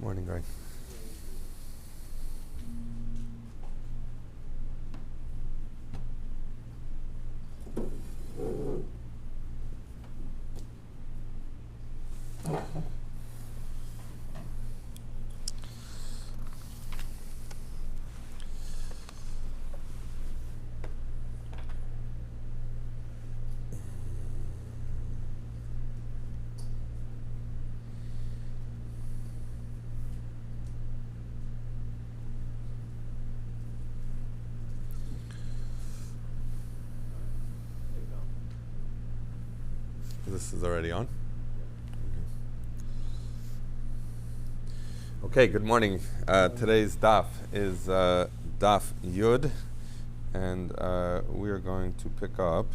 Morning, Greg. This is already on. Okay, good morning. Today's daf is daf Yud, and we are going to pick up.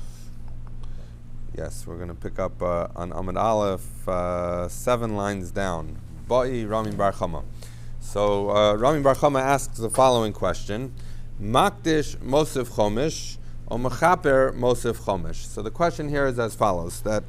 Yes, we're going to pick up on Amud Aleph, 7 lines down. Ba'i Rami Bar Chama. So Rami Bar Chama asks the following question: Makdish Mosif Chomish. O mechaper mosif chomish. So the question here is as follows: that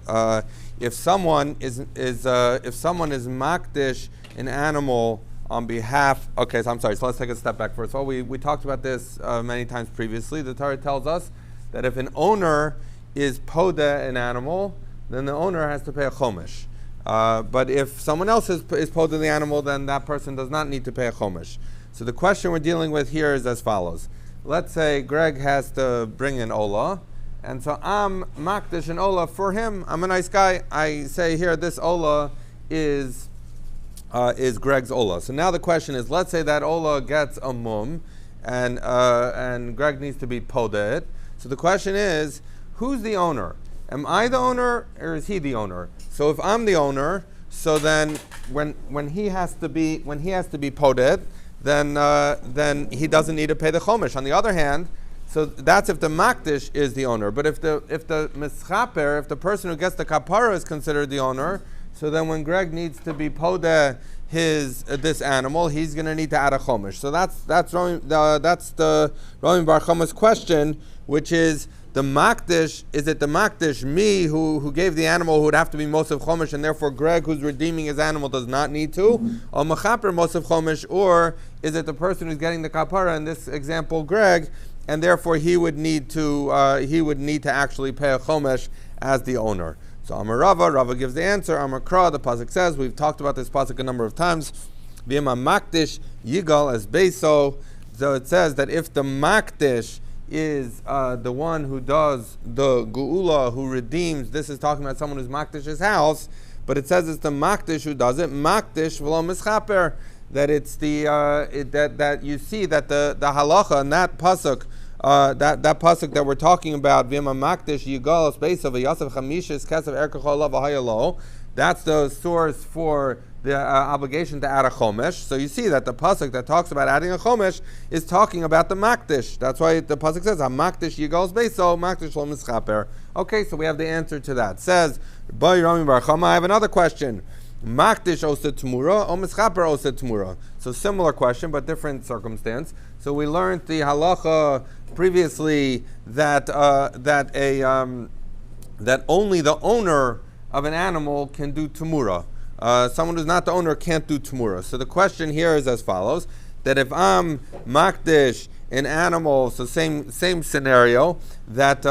if someone is makdish an animal on behalf. Okay, so I'm sorry. So let's take a step back first of all. We talked about this many times previously. The Torah tells us that if an owner is poda an animal, then the owner has to pay a chomish. But if someone else is poda the animal, then that person does not need to pay a chomish. So the question we're dealing with here is as follows. Let's say Greg has to bring an Ola, and so I'm makdish an Ola for him. I'm a nice guy. I say here, this Ola is Greg's Ola. So now the question is, let's say that Ola gets a mum, and Greg needs to be poda it. So the question is, who's the owner? Am I the owner, or is he the owner? So if I'm the owner, so then when he has to be poda it, then he doesn't need to pay the chomish. On the other hand, so that's if the makdish is the owner. But if the mischaper, if the person who gets the kapara is considered the owner, so then when Greg needs to be poda this animal, he's going to need to add a chomish. So that's the Rami Bar Chama's question, which is the makdish. Is it the makdish, me, who gave the animal, who would have to be mosif chomish, and therefore Greg, who's redeeming his animal, does not need to? Or mechaper mosif chomish, or is it the person who's getting the kapara, in this example, Greg, and therefore he would need to actually pay a chomish as the owner? So Amar Rava gives the answer. Amar Kra, the pasuk says, we've talked about this pasuk a number of times. V'yema makdish yigal as beiso. So it says that if the makdish is the one who does the geula, who redeems. This is talking about someone who's makdish his house, but it says it's the makdish who does it. Makdish v'lo mischaper. That it's the that you see that the halacha and that pasuk that pasuk that we're talking about, v'yema makdish yigal space of a yasef chamishis kesav erkachol v'hayalo. That's the source for the obligation to add a chomesh. So you see that the pasuk that talks about adding a chomesh is talking about the makdish. That's why the pasuk says makdish yigal's beiso makdish lo mischaper. Okay, so we have the answer to that. It says Ba'i Rami Bar Chama. I have another question. Makdish oset Temurah or mischaper oset Temurah. So similar question but different circumstance. So we learned the halacha previously that that only the owner of an animal can do Temurah. Someone who's not the owner can't do Temurah. So the question here is as follows: that if I'm makdish an animal, so same scenario, that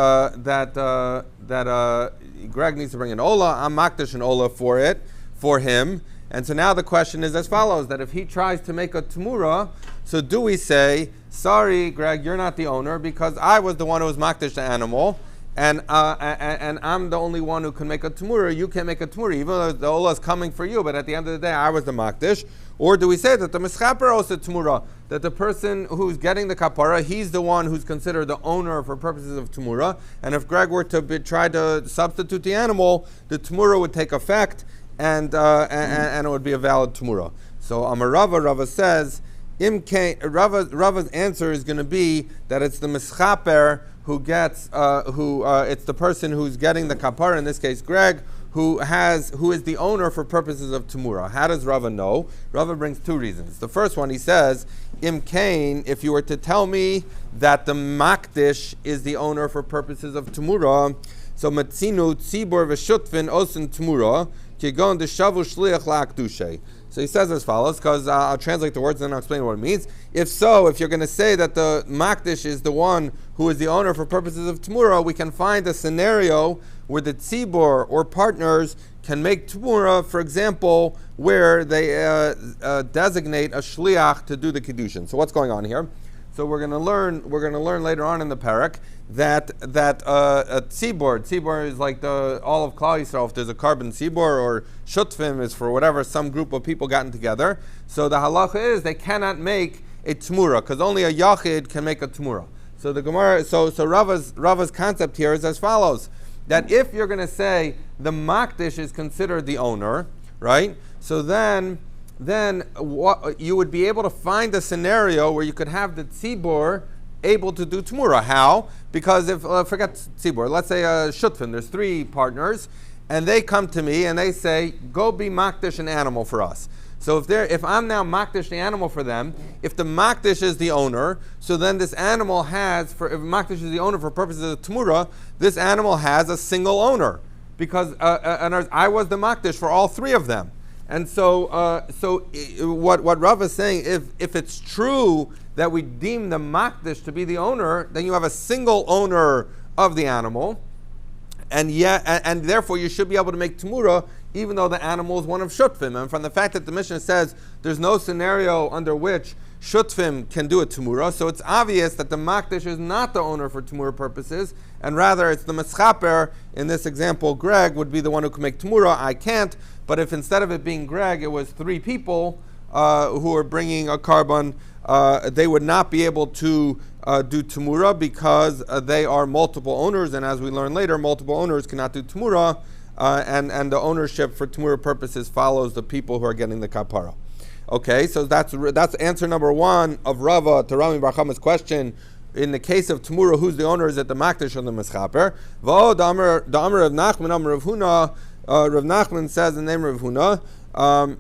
Greg needs to bring an Ola, I'm makdish an Ola for him. And so now the question is as follows: that if he tries to make a Temurah, so do we say, sorry Greg, you're not the owner because I was the one who was makdish the animal, and I'm the only one who can make a Temurah, you can't make a Temurah, even though the Ola is coming for you, but at the end of the day, I was the makdish? Or do we say that the mischaper also Temurah, that the person who's getting the kapara, he's the one who's considered the owner for purposes of Temurah, and if Greg were to try to substitute the animal, the Temurah would take effect, and it would be a valid Temurah. So Amar Rava says, Rava's answer is going to be that it's the mischaper who gets, it's the person who's getting the kapara, in this case Greg, who is the owner for purposes of Temurah. How does Rava know? Rava brings 2 reasons. The first one, he says, Im Kain, if you were to tell me that the makdish is the owner for purposes of Temurah, so Matzinu Tzibor V'Shutvin Osin Temurah, kigon deshavu shliach la'akdushay. So he says as follows, because I'll translate the words and then I'll explain what it means. If so, if you're going to say that the makdish is the one who is the owner for purposes of Temurah, we can find a scenario where the tzibor or partners can make Temurah, for example, where they designate a shliach to do the kiddushin. So what's going on here? So we're going to learn later on in the parak that a tzibor is like all of Klal Yisrael. If there's a carbon tzibor, or shutfim is for whatever, some group of people gotten together. So the halacha is they cannot make a Temurah because only a yachid can make a Temurah. So the Gemara, so Rava's concept here is as follows: that if you're going to say the makdish is considered the owner, right? So then what, you would be able to find a scenario where you could have the tzibor able to do Temurah. How? Because if, forget tzibor, let's say a shutfin, there's 3 partners, and they come to me and they say, go be makdish an animal for us. So if I'm now makdish the animal for them, if the makdish is the owner, so then this animal has, if makdish is the owner for purposes of Temurah, this animal has a single owner, because I was the makdish for all 3 of them. And so what Rav is saying, if it's true that we deem the makdish to be the owner, then you have a single owner of the animal, and therefore you should be able to make Temurah even though the animal is one of shutfim. And from the fact that the Mishnah says there's no scenario under which shutfim can do a Temurah, so it's obvious that the makdish is not the owner for Temurah purposes, and rather it's the meschaper. In this example, Greg would be the one who can make Temurah. I can't. But if instead of it being Greg, it was 3 people who are bringing a carbon, they would not be able to do Temurah because they are multiple owners, and as we learn later, multiple owners cannot do Temurah, and the ownership for Temurah purposes follows the people who are getting the kapara. Okay, so that's answer number 1 of Rava to Rami Bar Chama's question. In the case of Temurah, who's the owner? Is it the makdish or the meschaper? V'o da'amar Rav Nachman, Amar Rav Huna. Rav Nachman says in the name of Rav Huna,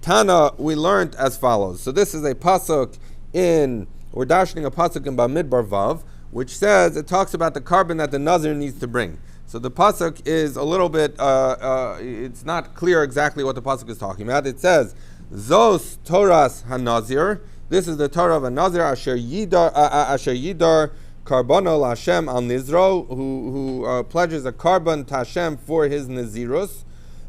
Tana, we learned as follows. So this is a pasuk we're dashing a pasuk in Bamidbar Vav, which says, it talks about the carbon that the Nazir needs to bring. So the pasuk is a little bit, it's not clear exactly what the pasuk is talking about. It says, Zos Toras HaNazir, this is the Torah of a Nazir, Asher Yidar Karbono Lashem al Nizro, who pledges a carbon to Hashem for his Nazirus.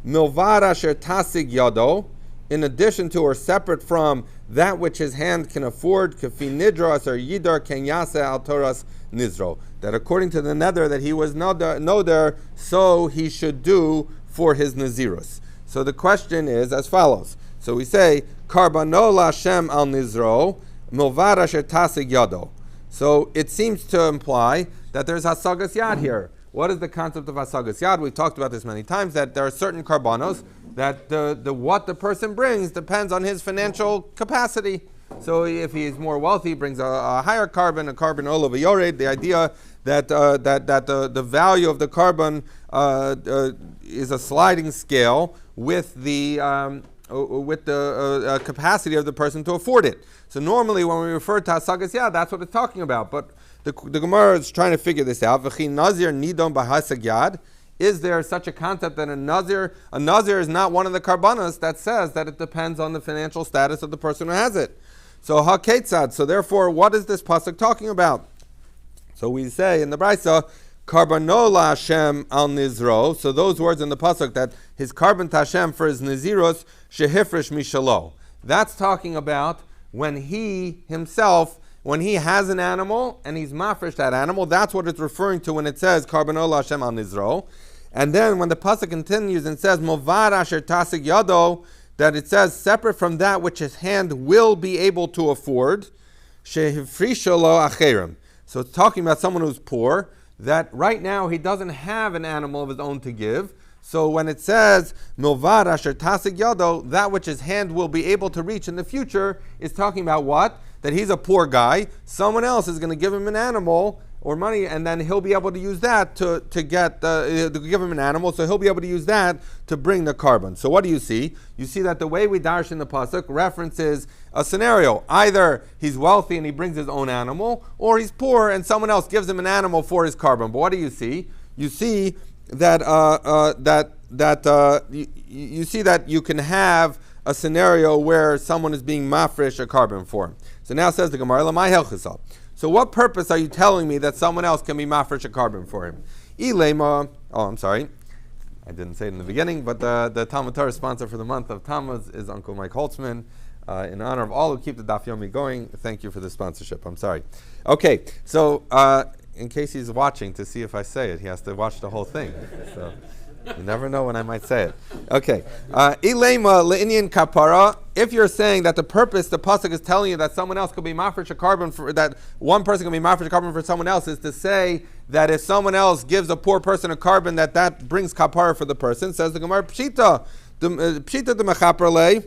Milvad Asher Tasig Yado, in addition to or separate from that which his hand can afford, Kafi Nidro Asher Yidar Ken Yase al Toras Nizro, that according to the nether that he was noder, so he should do for his Nazirus. So the question is as follows. So we say, Karbono Lashem al Nizro, Milvad Asher Tasig Yado. So it seems to imply that there's hasagas yad here. What is the concept of hasagas yad? We've talked about this many times, that there are certain karbanos that what the person brings depends on his financial capacity. So if he is more wealthy, he brings a higher carbon, a carbon olav yored. The idea that the value of the carbon is a sliding scale with the capacity of the person to afford it. So normally when we refer to hasagas yad, that's what it's talking about. But the Gemara is trying to figure this out. V'chi nazir nidon b'hasag yad. Is there such a concept that a nazir is not one of the karbanos that says that it depends on the financial status of the person who has it? So ha-ketzad. So therefore, what is this pasuk talking about? So we say in the Brisa, Karbono la Hashem al Nizro. So those words in the pasuk that his carbon to Hashem for his Naziros shehifresh mishalo. That's talking about when he himself, when he has an animal and he's mafresh that animal. That's what it's referring to when it says Karbono la Hashem al Nizro. And then when the pasuk continues and says Movad asher tasig yado, that it says separate from that which his hand will be able to afford, shehifrishalo acherim. So it's talking about someone who's poor, that right now he doesn't have an animal of his own to give. So when it says milvad asher tasig yado, that which his hand will be able to reach in the future, is talking about what? That he's a poor guy. Someone else is going to give him an animal or money, and then he'll be able to use that to give him an animal. So he'll be able to use that to bring the carbon. So what do you see? You see that the way we darsh in the pasuk references a scenario. Either he's wealthy and he brings his own animal, or he's poor and someone else gives him an animal for his carbon. But what do you see? You see that you see that you can have a scenario where someone is being mafresh a carbon for him. So now says the Gemara, Lamai Helchisal. So what purpose are you telling me that someone else can be mafresh a carbon for him? Ilema, I'm sorry. I didn't say it in the beginning, but the Talmud Torah sponsor for the month of Tammuz is Uncle Mike Holtzman. In honor of all who keep the Daf Yomi going, thank you for the sponsorship. I'm sorry. Okay, so in case he's watching to see if I say it, he has to watch the whole thing. So you never know when I might say it. Okay. Ilema le'inyan kapara. If you're saying that the purpose, the pasuk is telling you that someone else could be mafresh a carbon for that one person can be mafresh a carbon for someone else, is to say that if someone else gives a poor person a carbon, that brings kapara for the person. Says the Gemara pshita the mechaperle.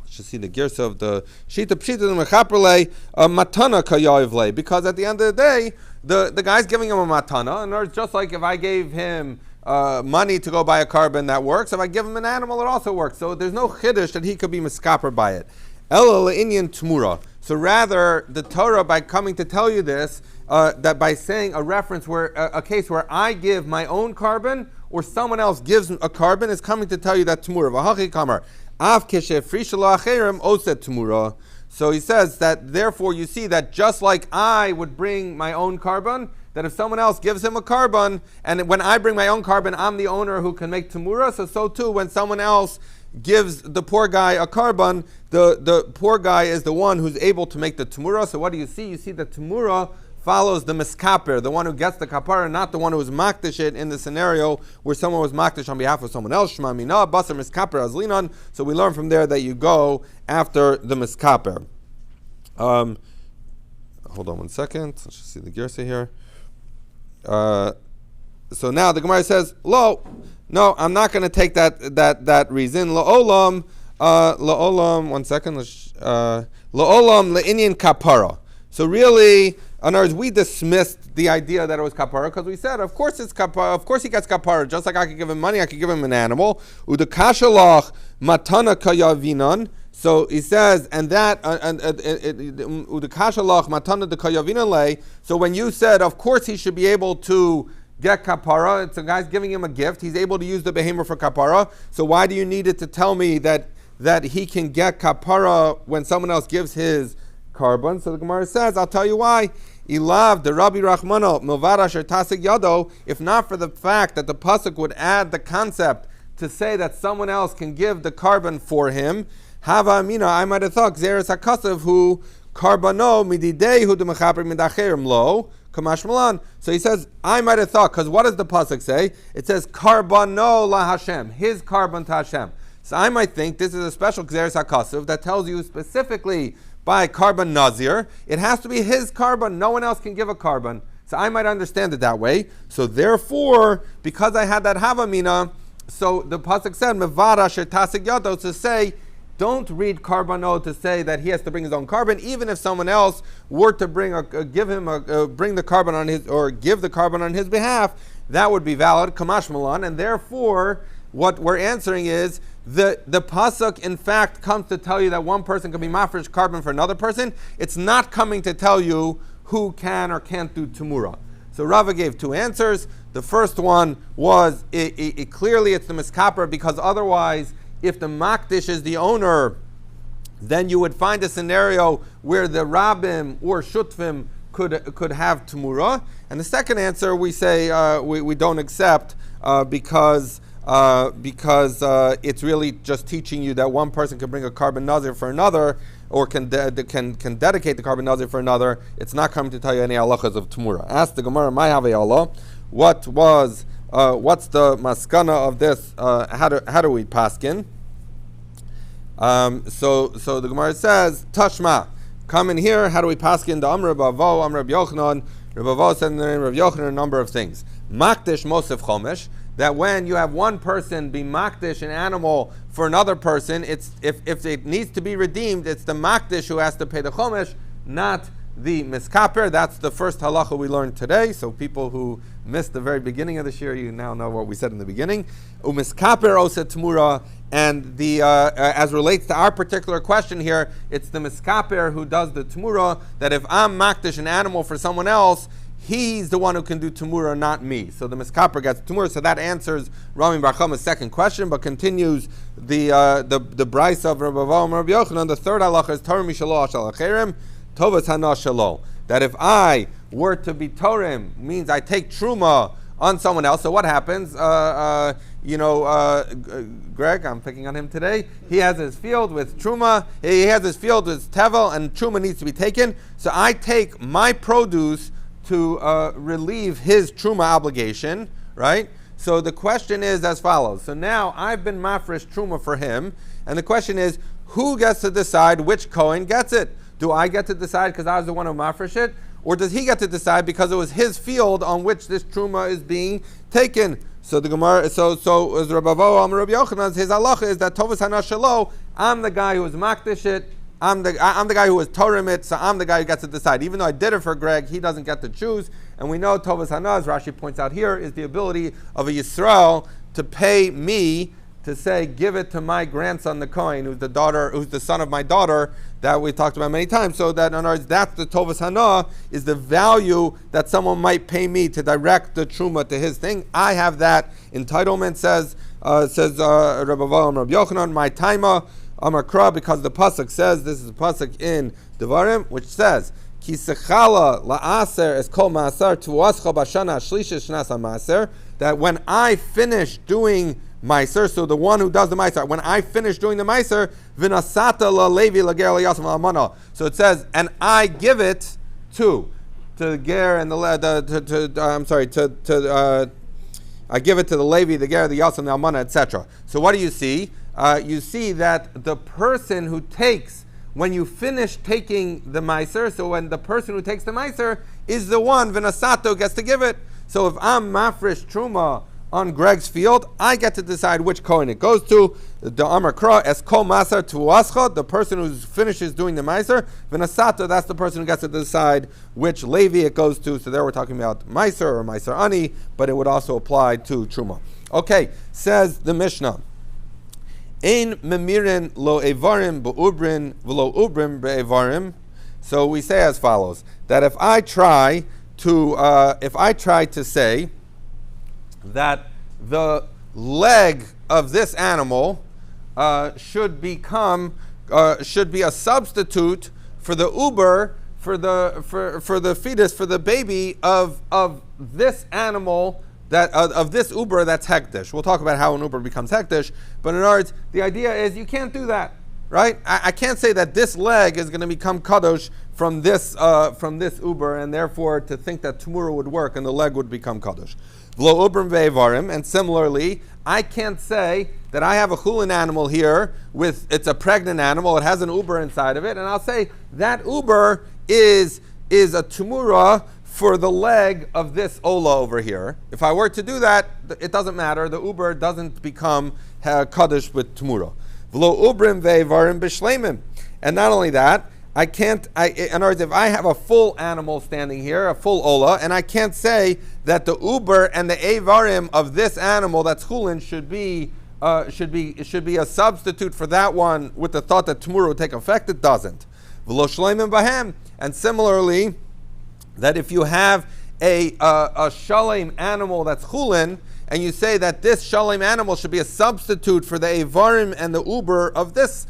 Should see the girsa of the shita pshita the mechaperle matana kayavle, because at the end of the day the guy's giving him a matana, and it's just like if I gave him money to go buy a carbon, that works. If I give him an animal, it also works. So there's no chiddush that he could be miskaper by it. Ela le'inyan Temurah. So rather, the Torah, by coming to tell you this, that by saying a reference where a case where I give my own carbon or someone else gives a carbon, is coming to tell you that Temurah. V'hachi kamar av keshefrishala acherim oset Temurah. So he says that therefore you see that just like I would bring my own carbon, that if someone else gives him a carbon, and when I bring my own carbon, I'm the owner who can make Temurah, so too when someone else gives the poor guy a carbon, the poor guy is the one who's able to make the Temurah. So what do you see? You see that Temurah follows the miskaper, the one who gets the kapara, not the one who was makdish it in the scenario where someone was makdish on behalf of someone else. Shema mina, basar miskaper azlinan. So we learn from there that you go after the miskaper. Hold on one second. Let's just see the girsa here. So now the Gemara says, no, I'm not going to take that reason. La'olam, one second. La'olam le'inyan kapara. So really, in other words, we dismissed the idea that it was kapara because we said, of course it's kapara. Of course he gets kapara. Just like I could give him money, I could give him an animal. Udakashalach matana kayavinan. So he says, and that udakashalach matana de kayavinan lay. So when you said, of course he should be able to get kapara, it's a guy's giving him a gift. He's able to use the behemoth for kapara. So why do you need it to tell me that he can get kapara when someone else gives his carbon? So the Gemara says, I'll tell you why. Ilav de Rabbi Rachmano milvara sher tasig yado. If not for the fact that the pasuk would add the concept to say that someone else can give the carbon for him, hava amina, I might have thought zeres hakasav hu karbano mididei hu de mechaper midacherim lo kamash malan. So he says, I might have thought, because what does the pasuk say? It says karbano la Hashem, his carbon to Hashem. So I might think this is a special zeres hakasav that tells you specifically by carbon nazir, it has to be his carbon. No one else can give a carbon. So I might understand it that way. So therefore, because I had that havamina, so the pasuk said mevara sher tasig yado, to say, don't read karbano to say that he has to bring his own carbon, even if someone else were to bring the carbon on his, or give the carbon on his behalf, that would be valid, kamash malan, and therefore what we're answering is the pasuk in fact comes to tell you that one person can be mafresh carbon for another person. It's not coming to tell you who can or can't do Temurah. So Rava gave two answers. The first one was clearly it's the miskaper, because otherwise if the makdish is the owner, then you would find a scenario where the rabbim or shutfim could have Temurah. And the second answer we say we don't accept because it's really just teaching you that one person can bring a carbon nazir for another, or can dedicate the carbon nazir for another. It's not coming to tell you any halachas of Temurah. Ask the Gemara, "My have Allah." What's the maskana of this? How do we paskin? So the Gemara says, Tashma, come in here. How do we paskin? The Amr Bavo, Amr Reb Yochanan. Reb Bavo said in the name of Reb Yochanan a number of things. Makdish Mosef Chomesh. That when you have one person be makdish an animal for another person, it's if it needs to be redeemed, it's the makdish who has to pay the chomesh, not the miskaper. That's the first halacha we learned today. So people who missed the very beginning of the shir, you now know what we said in the beginning. Umiskaper oset Temurah, and the as relates to our particular question here, it's the miskaper who does the Temurah. That if I'm makdish an animal for someone else, he's the one who can do Temurah, not me. So the miskaper gets Temurah. So that answers Rami Bar Chama's second question, but continues the brisa of Rabbi Avo and Rabbi Yochanan. The third halacha is Torah mishalo ashal acherem, tovas hana shalo. That if I were to be Torim, means I take Truma on someone else. So what happens? Greg, I'm picking on him today. He has his field with Truma. He has his field with Tevel, and Truma needs to be taken. So I take my produce to relieve his Truma obligation, right? So the question is as follows. So now I've been mafresh Truma for him, and the question is, who gets to decide which Kohen gets it? Do I get to decide because I was the one who mafresh it? Or does he get to decide because it was his field on which this Truma is being taken? So the Gemara, so as Rabbi Avo, Rabbi Yochanan, his halacha is that Tovas Hana Shelo, I'm the guy who was makdish it, I'm the guy who was Torim it, so I'm the guy who gets to decide. Even though I did it for Greg, he doesn't get to choose. And we know Tovas Hana, as Rashi points out here, is the ability of a Yisrael to pay me to say, give it to my grandson, the Kohen, who's the son of my daughter, that we talked about many times. So that, in other words, that's the Tovas Hana, is the value that someone might pay me to direct the Truma to his thing. I have that entitlement, says Rabbi Avo and Rabbi Yochanan, my taima, Amar Kra, because the pasuk says, this is the pasuk in Devarim, which says, Ki sechala la'aser es kol ma'aser tu'ascha b'shana shlisha shnas ha'ma'aser, that when I finish doing Meiser, so the one who does the Meiser, when I finish doing the Meiser, Vinasata la Levi la Ger la Yasam la Amana. So it says, and I give it to the Ger and I give it to the Levi, the Ger, the Yasam, the Amana, etc. So what do you see? You see that the person who takes, when you finish taking the Meiser, so when the person who takes the Meiser is the one, Vinasato gets to give it. So if I'm Mafresh Truma on Greg's field, I get to decide which Kohen it goes to. The Amar Kra, es kol maser tuascha, the person who finishes doing the Meiser. V'nasato, that's the person who gets to decide which Levi it goes to. So there we're talking about Meiser or Meiser Ani, but it would also apply to Truma. Okay, says the Mishnah. Ein memirin lo evarim be'ubrin v'lo ubrim be'evarim. So we say as follows, that if I try to say that the leg of this animal should be a substitute for the uber, for the fetus, for the baby of this animal, of this uber that's hektish. We'll talk about how an uber becomes hektish, but in other words, the idea is you can't do that, right? I can't say that this leg is going to become kadosh from this uber, and therefore to think that Temurah would work and the leg would become kadosh. And similarly, I can't say that I have a chulin animal here it's a pregnant animal, it has an uber inside of it, and I'll say that uber is a Temurah for the leg of this ola over here. If I were to do that, it doesn't matter. The uber doesn't become kaddish with Temurah. And not only that, in other words, if I have a full animal standing here, a full ola, and I can't say that the uber and the avarim of this animal that's chulin should be a substitute for that one with the thought that Temurah would take effect, it doesn't. And similarly, that if you have a shalem animal that's chulin, and you say that this shalem animal should be a substitute for the avarim and the uber of this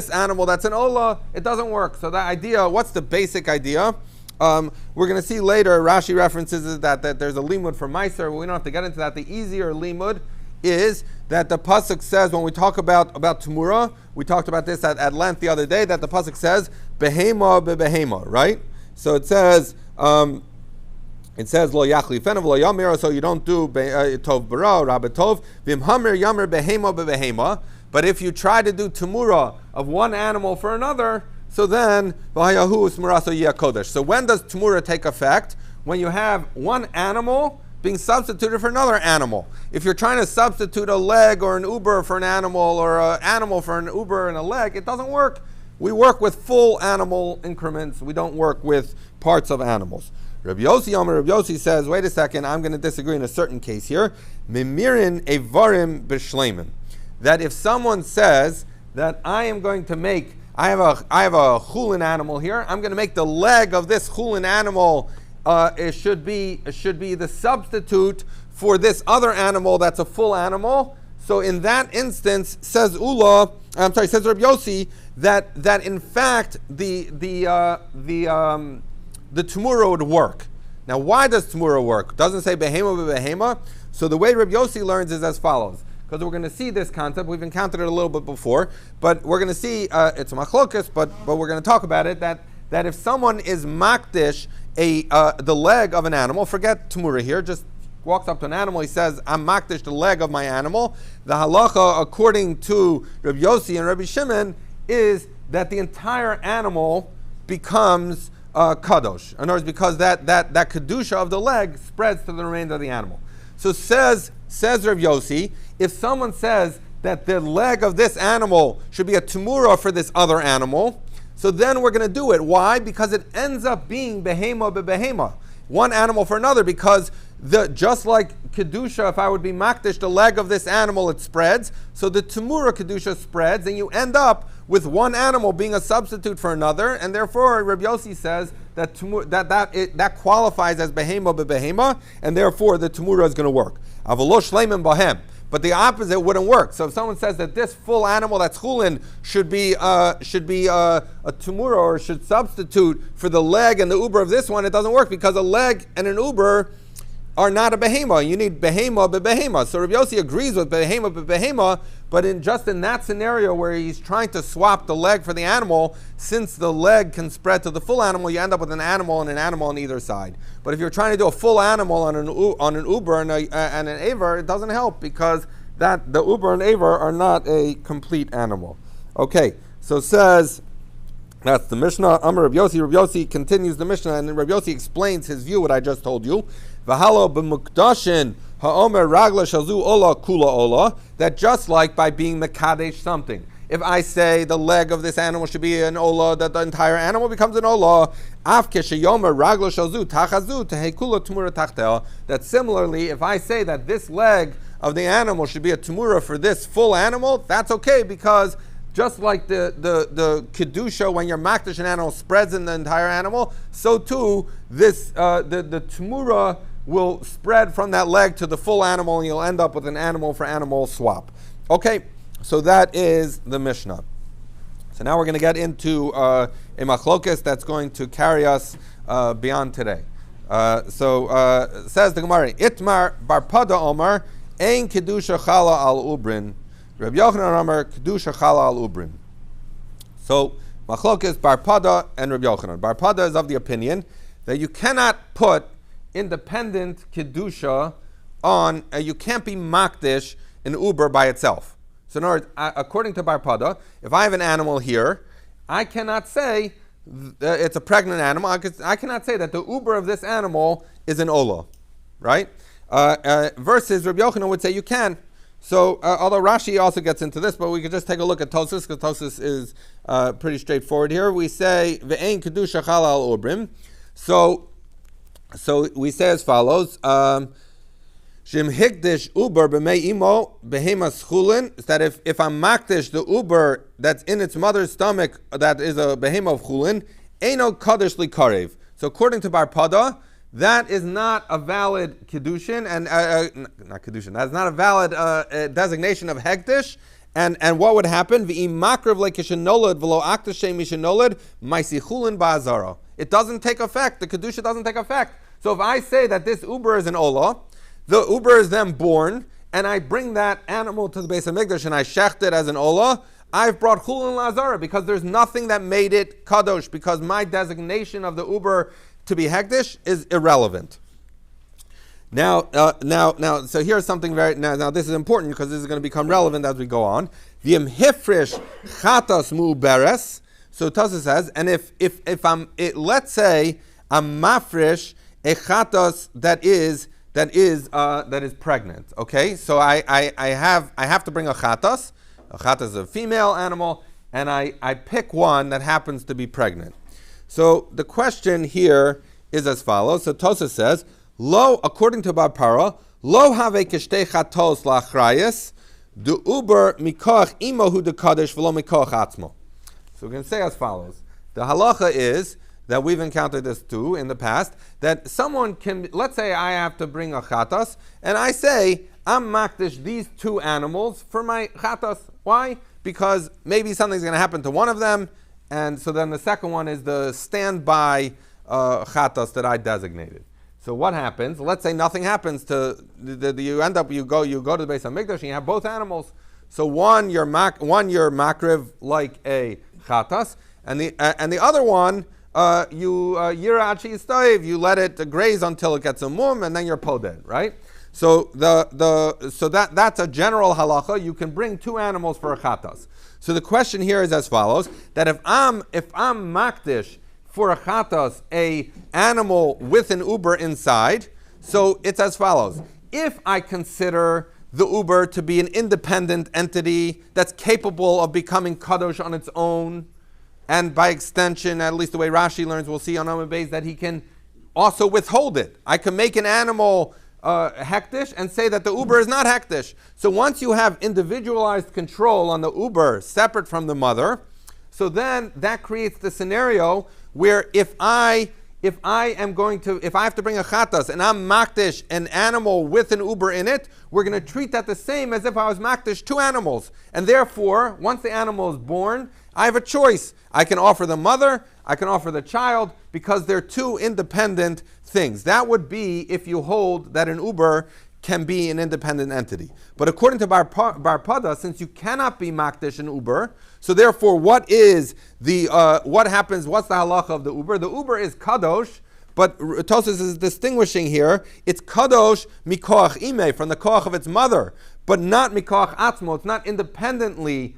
animal that's an ola, it doesn't work. So that idea, what's the basic idea? We're going to see later, Rashi references that there's a limud for Meiser, but we don't have to get into that. The easier limud is that the pasuk says, when we talk about Temurah, we talked about this at length the other day, that the pasuk says, behema bebehema, right? So it says, lo yachlifenav lo yamer, so you don't do tov bara, rabba tov, v'imhamer yamer behema bebehema. But if you try to do Temurah of one animal for another, so then, so when does Temurah take effect? When you have one animal being substituted for another animal. If you're trying to substitute a leg or an uber for an animal, or an animal for an uber and a leg, it doesn't work. We work with full animal increments. We don't work with parts of animals. Rabbi Yossi says, wait a second, I'm going to disagree in a certain case here. Mimirin evarim b'shleimin. That if someone says that I have a chulin animal here, I'm going to make the leg of this chulin animal it should be the substitute for this other animal that's a full animal. So in that instance, says Rabbi Yossi, that in fact the Temurah would work. Now, why does Temurah work? It doesn't say behema behema. So the way Rabbi Yossi learns is as follows. Because we're going to see this concept. We've encountered it a little bit before, but we're going to see it's a machlokas, but we're going to talk about it. That if someone is makdish the leg of an animal, forget Temurah here, just walks up to an animal, he says, I'm makdish the leg of my animal. The halacha, according to Rabbi Yossi and Rabbi Shimon, is that the entire animal becomes kadosh. In other words, because that kedusha of the leg spreads to the remainder of the animal. So says Rabbi Yossi, if someone says that the leg of this animal should be a temurah for this other animal, so then we're going to do it. Why? Because it ends up being behema behema, one animal for another, because just like kedusha, if I would be makdish the leg of this animal, it spreads. So the temurah kedusha spreads, and you end up with one animal being a substitute for another, and therefore Rabbi Yossi says that that qualifies as behema behema, and therefore the temurah is going to work. Avalosh shleimin bahem. But the opposite wouldn't work. So if someone says that this full animal that's chulin should be a temurah, or should substitute for the leg and the uber of this one, it doesn't work, because a leg and an uber are not a behema. You need behema behema. So Rabbi Yossi agrees with behema behema, but in that scenario where he's trying to swap the leg for the animal, since the leg can spread to the full animal, you end up with an animal and an animal on either side. But if you're trying to do a full animal on an uber and an aver, it doesn't help, because that the uber and aver are not a complete animal. Okay, so says, that's the Mishnah. Amar Rabbi Yossi. Rabbi Yossi continues the Mishnah, and Rabbi Yossi explains his view, what I just told you. V'halo b'mukdashin ha'omer ragla shazu ola kula ola. That just like by being mekadesh something, if I say the leg of this animal should be an ola, that the entire animal becomes an ola. Af keshayomer ragla shazu tachazu tehekula temurah tachtel. That similarly, if I say that this leg of the animal should be a temurah for this full animal, that's okay, because just like the kedusha, when you're makdish an animal, spreads in the entire animal, so too this the temurah will spread from that leg to the full animal, and you'll end up with an animal for animal swap. Okay, so that is the Mishnah. So now we're going to get into a machlokas that's going to carry us beyond today. Says the Gemara, Itmar bar Pada Omar, Ein kedusha chala al ubrin. Rabbi Yochanan Amar kedusha chala al ubrin. So machlokas bar Pada and Rabbi Yochanan. Bar Pada is of the opinion that you cannot put independent kedusha on. You can't be makdish an uber by itself. So in other words, according to Bar Pada, if I have an animal here, I cannot say it's a pregnant animal. I cannot say that the uber of this animal is an ola, right? Versus Rabbi Yochanan would say you can. So, although Rashi also gets into this, but we could just take a look at Tosfos, because Tosfos is pretty straightforward here. We say ve'ein kedusha chala al ubrim. So we say as follows: Shim hikdish uber b'mei imo behemas chulin. Is that if I'm makdish the uber that's in its mother's stomach, that is a behema of chulin, eino kadosh li karev. So according to Bar Pada, that is not a valid kedushin, and not kedushin. That's not a valid designation of hektish. And what would happen? V'im makrav lekishenolad v'lo aktashem mishenolad ma'isichulin ba'azara. It doesn't take effect. The kedusha doesn't take effect. So if I say that this uber is an ola, the uber is then born, and I bring that animal to the base of Mikdash and I shecht it as an ola, I've brought chulin la'azara, because there's nothing that made it kadosh, because my designation of the uber to be hektish is irrelevant. Now, so here's something now this is important, because this is going to become relevant as we go on. V'im hifrish chatas mu'beres. So Tosfos says, and if let's say I'm mafrish a chatas that is pregnant. Okay, so I have to bring a chatas. A chatas is a female animal, and I pick one that happens to be pregnant. So the question here is as follows. So Tosfos says, lo, according to Bar Para, lo have kishtei chatos lachrayas, du uber mikoch imohu de kadesh v'lo mikoch atzmo. So we're going to say as follows. The halacha is that we've encountered this too in the past, that someone can, let's say I have to bring a chatas, and I say, I'm makdish these two animals for my chatas. Why? Because maybe something's going to happen to one of them, and so then the second one is the standby chatas that I designated. So what happens? Let's say nothing happens to you go to the Beis Hamikdash and you have both animals. So one you're makriv like a chatas, and the other one you let it graze until it gets a mum, and then you're poded, right? So that's a general halacha. You can bring two animals for a chatas. So the question here is as follows: that if I'm makdish for a chatas, a animal with an uber inside, so it's as follows. If I consider the uber to be an independent entity that's capable of becoming kadosh on its own, and by extension, at least the way Rashi learns, we'll see on Amud Beis, that he can also withhold it. I can make an animal hektish and say that the uber is not hektish. So once you have individualized control on the uber separate from the mother, so then that creates the scenario where if I have to bring a chatas and I'm makdish an animal with an uber in it, we're going to treat that the same as if I was makdish two animals. And therefore, once the animal is born, I have a choice. I can offer the mother, I can offer the child, because they're two independent things. That would be if you hold that an uber can be an independent entity. But according to Bar Pada, since you cannot be makdish an uber, so therefore what is what happens, what's the halacha of the uber? The uber is kadosh, but Tosfos is distinguishing here, it's kadosh mikoach ime, from the koach of its mother, but not mikoach atzmo, it's not independently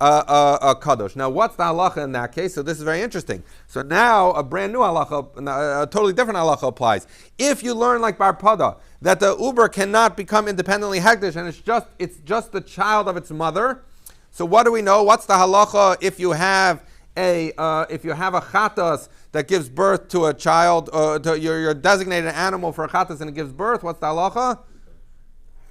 a kadosh. Now, what's the halacha in that case? So this is very interesting. So now a brand new halacha, a totally different halacha applies. If you learn like Bar Pada that the uber cannot become independently hektish and it's just the child of its mother, so what do we know? What's the halacha if you have a chatas that gives birth to a child, you're designated animal for a chatas and it gives birth? What's the halacha?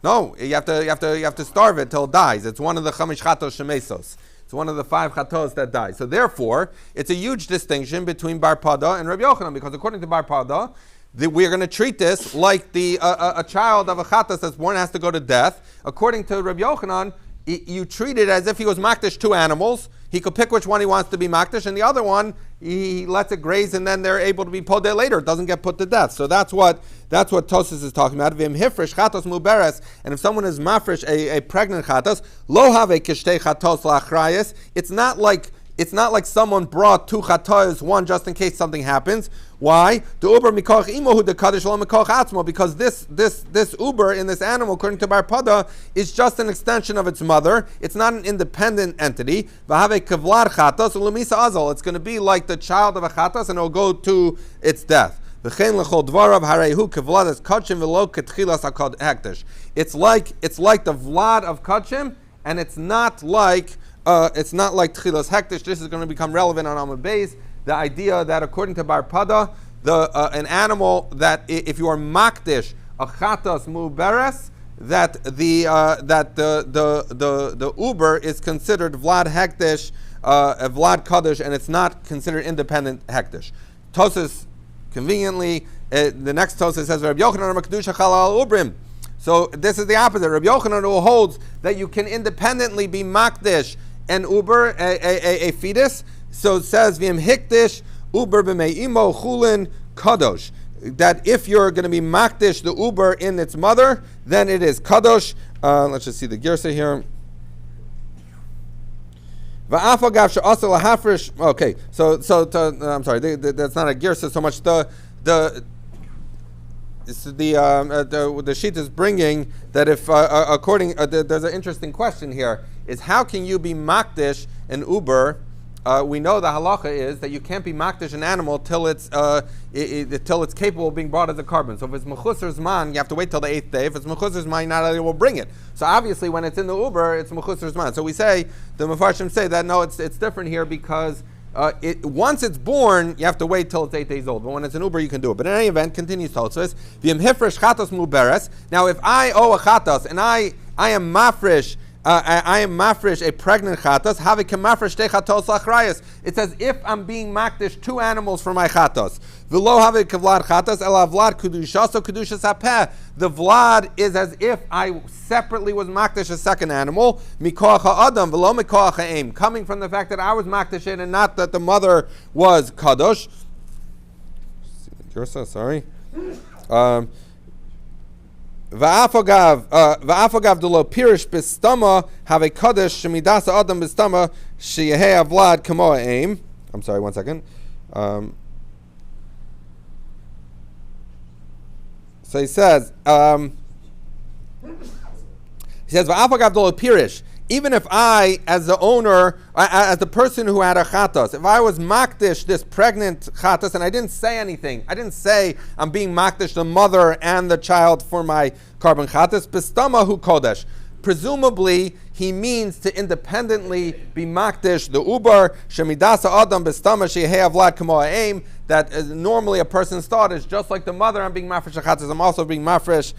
No, you have to starve it till it dies. It's one of the chamish chatos shemesos. It's one of the 5 chatos that die. So therefore, it's a huge distinction between Bar Pada and Rabbi Yochanan, because according to Bar Pada, we're going to treat this like a child of a chatas that's born has to go to death. According to Rabbi Yochanan, you treat it as if he was makdish two animals. He could pick which one he wants to be makdish, and the other one he lets it graze, and then they're able to be podeh later. It doesn't get put to death. So that's what Tosfos is talking about. V'im hifresh chatos muberes, and if someone is mafresh a pregnant chatos, lo have kishtei chatos lachrayis. It's not like someone brought 2 chatos, one just in case something happens. Why? The uber mikoch imohu the kaddish lo mikoch atzmo, because this uber in this animal, according to Bar Pada, is just an extension of its mother. It's not an independent entity. V'have kevlar chatos u'lemisa azal. It's going to be like the child of a chatos, and it'll go to its death. V'chein lechol dvarav harehu kevladas kachim v'lo ketchilas hakod hektish. It's like the vlad of kachim, and it's not like Tchilas Hektish. This is going to become relevant on Amud Beis. The idea that according to Bar Pada, an animal that if you are makdish a chatas muberes, that the uber is considered vlad hektish, vlad kaddish, and it's not considered independent hektish. Tosfos conveniently, the next Tosfos says Rabbi Yochanan makdusha chalal ubrim. So this is the opposite. Rabbi Yochanan, who holds that you can independently be makdish an uber, a fetus, so it says v'im hikdish uber b'me'imo chulin kadosh, that if you're going to be makdish the uber in its mother, then it is kadosh. Let's just see the girsa here. Okay, so I'm sorry, that's not a girsa so much. The sheet is bringing that if there's an interesting question here, is how can you be makdish an uber? We know the halacha is that you can't be makdish an animal till it's capable of being brought as a carbon. So if it's mechusar zman, you have to wait till the 8th day. If it's mechusar zman, you're not able to bring it. So obviously when it's in the uber, it's mechusar zman. So we say, the Mefarshim say that no, it's different here because once it's born, you have to wait till it's 8 days old. But when it's an uber, you can do it. But in any event, continues Tosfos, v'im hifresh chatos muberes. Now if I owe a chatos and I am mafresh I am mafresh a pregnant chatas, have a mafresh te chatos lachrayas. It says if I'm being makdish 2 animals for my chatos. V'lo have a vlad chatas ela vlad kedusha, so kedusha sapeh. The vlad is as if I separately was makdish a second animal, mikoach ha'adam v'lo mikoach ha'em, coming from the fact that I was makdish it and not that the mother was kadosh. You're so sorry. Va'afagav delo pirish bistama have a kaddish shemidasa adam bistama sheyehei avlad kamo aim. I'm sorry, 1 second. So he says va'afagav delo pirish. Even if I, as the owner, as the person who had a chatas, if I was makdish this pregnant chatas and I didn't say anything, I didn't say I'm being makdish the mother and the child for my carbon chatas, bistama hu kodesh. Presumably, he means to independently be makdish the ubar shemidasa adam bistama shehei avlad kamo aim. That normally a person's thought is just like the mother. I'm being mafresh chatas. I'm also being mafresh.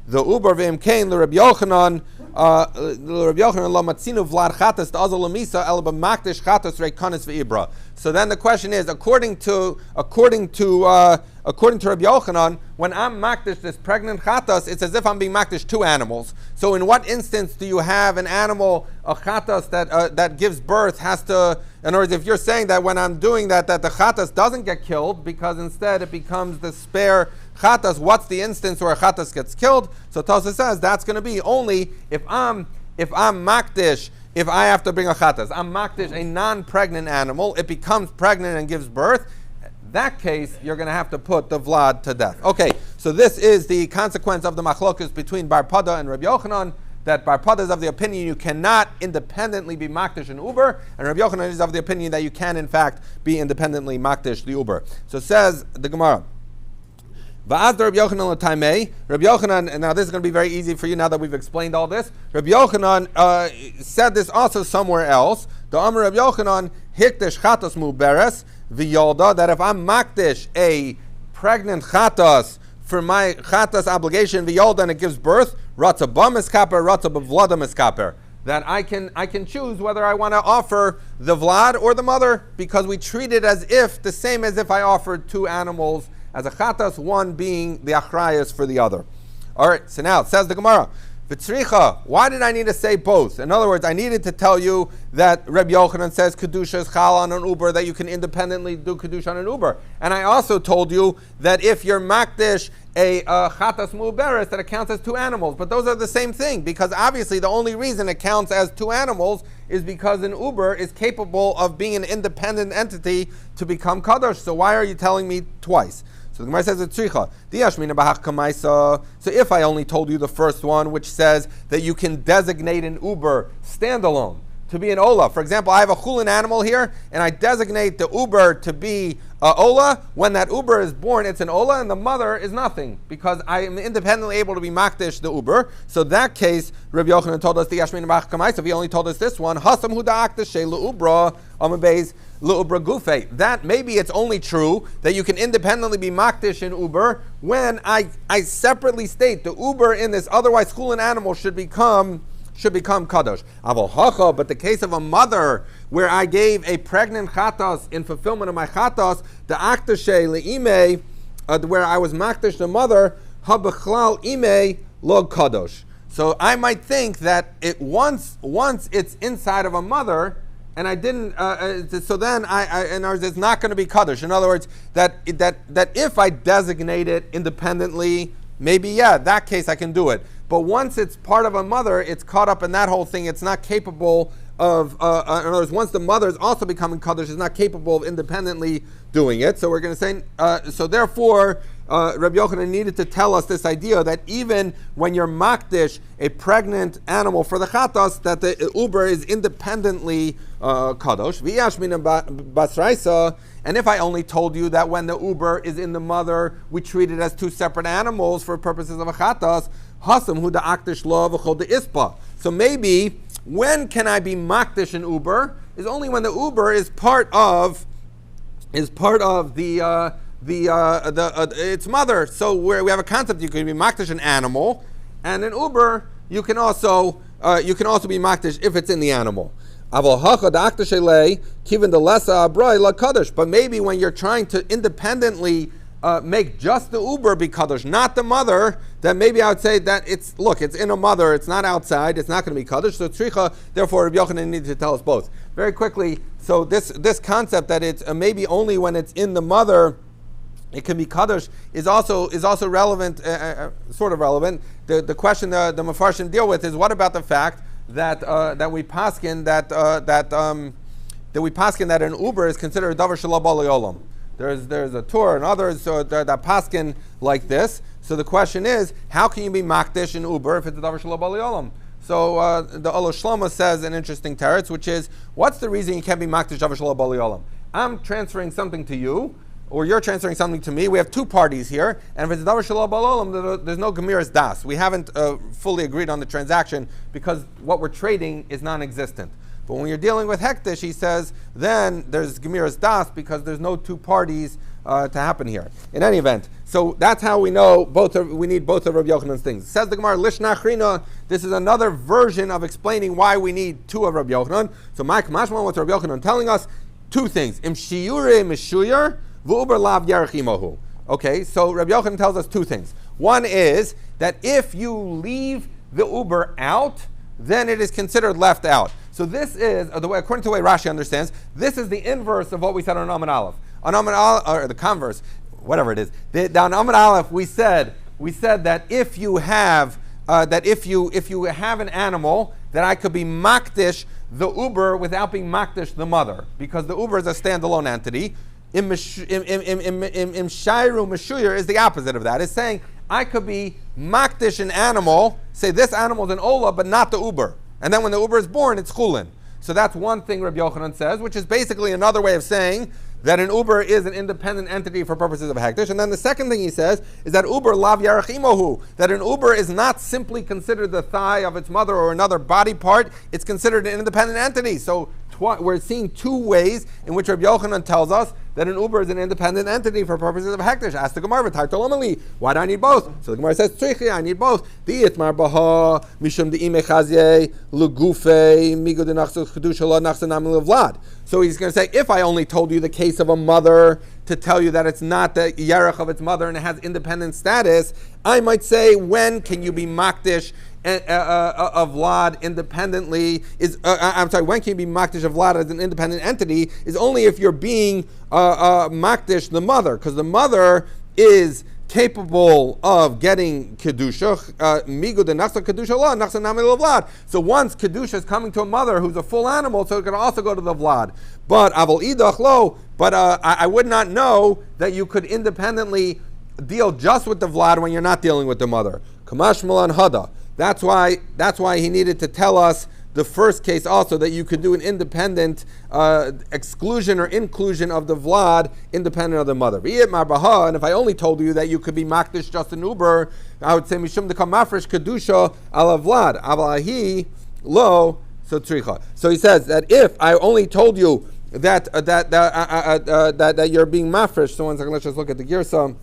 The uber v'imkein l'Reb Yochanan lo matzinu vlad chatas the azal lamisa el b'makdish chatas reikanis v'ibra. So then the question is, according to Reb Yochanan, when I'm makdish this pregnant chatas, it's as if I'm being makdish 2 animals. So in what instance do you have an animal, a chatas that gives birth has to? In other words, if you're saying that when I'm doing that the chatas doesn't get killed because instead it becomes the spare chatas, what's the instance where a chatas gets killed? So Tosa says that's going to be only if I'm makdish. If I have to bring a chatas, I'm makdish a non-pregnant animal, it becomes pregnant and gives birth. That case, you're going to have to put the vlad to death. Okay, so this is the consequence of the machlokus between Bar Pada and Rabbi Yochanan, that Bar Pada is of the opinion you cannot independently be makdish an uber, and Rabbi Yochanan is of the opinion that you can, in fact, be independently makdish the uber. So says the Gemara, Va'az Rabbi Yochanan l'taimei. Rabbi Yochanan, and now this is going to be very easy for you now that we've explained all this. Rabbi Yochanan said this also somewhere else. The Amar Rabbi Yochanan hikdesh chatos muberes v'yolda, that if I'm makdish a pregnant chatos for my chatas obligation v'yolda and it gives birth, ratza bam eskaper, ratza b'vlada eskaper, that I can choose whether I want to offer the vlad or the mother, because we treat it as if the same as if I offered 2 animals as a chatas, one being the achrayas for the other. All right, so now, says the Gemara, V'tzricha, why did I need to say both? In other words, I needed to tell you that Reb Yochanan says Kedusha is chal on an uber, that you can independently do Kedusha on an uber. And I also told you that if you're makdish a chatas mu'beres, that it counts as 2 animals. But those are the same thing, because obviously the only reason it counts as 2 animals is because an uber is capable of being an independent entity to become kadosh. So why are you telling me twice? So the Gemara says it's tzricha. So if I only told you the first one, which says that you can designate an uber standalone to be an ola. For example, I have a chulin animal here, and I designate the uber to be ola. When that uber is born, it's an ola, and the mother is nothing, because I am independently able to be makdish the uber. So that case, Rabbi Yochanan told us the Yashmin Bach Kamaisa. He only told us this one. Hasam hu da'akta she le'ubra amabeis le'ubra gufe. That maybe it's only true that you can independently be makdish in uber when I separately state the uber in this otherwise chulin animal should become kadosh. But the case of a mother where I gave a pregnant chatas in fulfillment of my chatas, the aktashe le'ime, where I was makdish the mother, habechlal ime log kadosh. So I might think that it once it's inside of a mother, and I didn't. So then it's not going to be kadosh. In other words, that if I designate it independently, maybe that case I can do it. But once it's part of a mother, it's caught up in that whole thing. It's not capable of, in other words, once the mother is also becoming kaddish, it's not capable of independently doing it. So we're going to say, so therefore, Rabbi Yochanan needed to tell us this idea that even when you're makdish a pregnant animal for the chatas, that the uber is independently kadosh. And if I only told you that when the uber is in the mother, we treat it as 2 separate animals for purposes of a chatas, hasam hu da'akdish lo v'chol de'ispa. So maybe when can I be makdish an uber is only when the uber is part of its mother. So where we have a concept, you can be makdish an animal, and an uber you can also be makdish if it's in the animal. But maybe when you're trying to independently make just the uber be kaddish, not the mother, then maybe I would say that it's in a mother, it's not outside, it's not going to be kaddish. So tzricha, therefore Rabbi Yochanan needs to tell us both. Very quickly, so this concept that it's maybe only when it's in the mother it can be kaddish is also relevant, sort of relevant. The question the Mefarshim deal with is, what about the fact that we paskin that an uber is considered a davar shelo ba le'olam. There's a Torah and others that paskin like this. So the question is, how can you be makdish in uber if it's a davar shelo ba le'olam? So the Olo Shlomo says an interesting teretz, which is, what's the reason you can't be makdish davar shelo ba le'olam? I'm transferring something to you, or you're transferring something to me. We have two parties here, and if it's davar shelo ba le'olam, there's no gemiras das. We haven't fully agreed on the transaction because what we're trading is non-existent. But when you're dealing with hektish, he says, then there's gemiras das because there's no two parties to happen here. In any event, so that's how we know we need both of Rabbi Yochanan's things. Says the Gemara, Lishna Achrina, this is another version of explaining why we need two of Rabbi Yochanan. So Mike Mashman, what's Rabbi Yochanan telling us? Two things. Im shiyure mishuyar v'uber lav yarech imohu. Okay, so Rabbi Yochanan tells us two things. One is that if you leave the uber out, then it is considered left out. So this is, according to the way Rashi understands, this is the inverse of what we said on Amud Aleph. On Amud Aleph, or the converse, whatever it is. On Amud Aleph, we said that if you have an animal, that I could be makdish the uber without being makdish the mother, because the uber is a standalone entity. Im shayru meshuyar is the opposite of that. It's saying I could be makdish an animal, say this animal is an ola, but not the uber. And then when the uber is born, it's chulin. So that's one thing Rabbi Yochanan says, which is basically another way of saying that an uber is an independent entity for purposes of hektish. And then the second thing he says is that uber lav yarech imohu, that an uber is not simply considered the thigh of its mother or another body part, it's considered an independent entity. So we're seeing two ways in which Rabbi Yochanan tells us that an uber is an independent entity for purposes of hektish. Ask the Gemara, why do I need both? So the Gemara says, I need both. So he's going to say, if I only told you the case of a mother to tell you that it's not the yarech of its mother and it has independent status, I might say, when can you be makdish of Vlad independently? When can you be makdish of Vlad as an independent entity? Is only if you're being makdish the mother, because the mother is capable of getting kedusha. Migu de nachsa kedusha la nachsa nami Vlad. So once kedusha is coming to a mother who's a full animal, so it can also go to the Vlad. But aval idach lo. But I would not know that you could independently deal just with the Vlad when you're not dealing with the mother. Kamash malan hada. That's why he needed to tell us the first case also, that you could do an independent exclusion or inclusion of the Vlad independent of the mother. And if I only told you that you could be makdish just an uber, I would say mishum dekam mafresh kedusha ala Vlad avalahi lo so tzricha. So he says that if I only told you that you're being mafresh, so one second, let's just look at the girsa.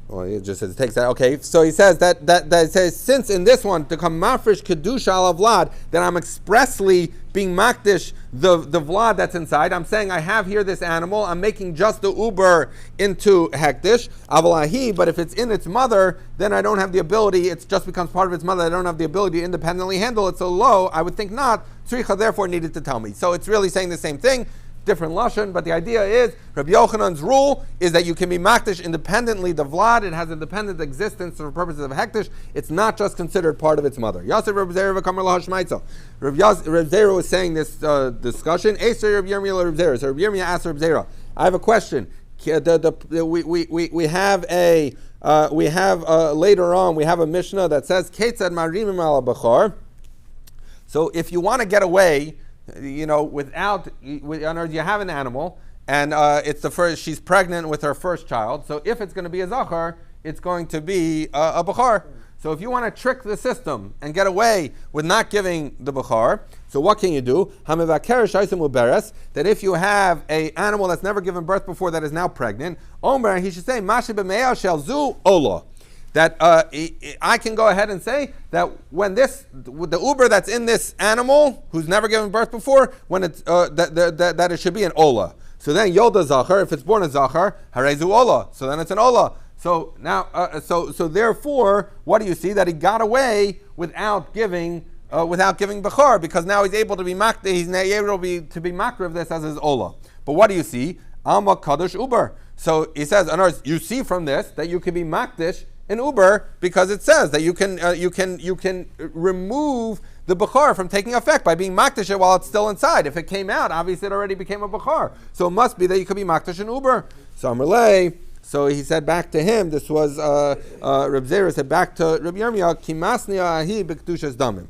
Well, it just says it takes that. Okay, so he says that it says, since in this one to come mafresh kedusha ala Vlad, that I'm expressly being makdish the Vlad that's inside. I'm saying I have here this animal. I'm making just the uber into hektish avalahi. But if it's in its mother, then I don't have the ability. It just becomes part of its mother. I don't have the ability to independently handle it. So lo, I would think not. Tzricha therefore needed to tell me. So it's really saying the same thing. Different lashon, but the idea is Rabbi Yochanan's rule is that you can be makdish independently the Vlad. It has independent existence for purposes of hektish. It's not just considered part of its mother. Yasser Reb Zera v'kamer lahashmaitza. Reb Zera was saying this discussion. Eser Reb Yirmiyah Reb Zera. So Reb Yirmiyah asked Reb Zera, I have a question. We have later on we have a Mishnah that says Ketzad marimim ala bachar. So if you want to get away, you have an animal, and it's the first. She's pregnant with her first child. So if it's going to be a zachar, it's going to be a bachar. So if you want to trick the system and get away with not giving the bachar, so what can you do? That if you have an animal that's never given birth before that is now pregnant, Omer, he should say, Mashi b'me'ah shel zu ola. that I can go ahead and say that when the uber that's in this animal who's never given birth before, when it's that it should be an ola. So then yolda zachar, if it's born a zachar, harezu ola. So then it's an ola. So now, so therefore, what do you see? That he got away without giving bechor, because now he's able to be he's able to be makriv of this as his ola. But what do you see? Alma kadosh uber. So he says, in other words, you see from this that you can be makdish in uber, because it says that you can remove the bechor from taking effect by being makdish it while it's still inside. If it came out, obviously it already became a bechor. So it must be that you could be makdish in uber. So Amalei. So he said back to him, this was Reb Zera said back to Reb Yirmiyah, Kimasni ahi b'kedushas damim.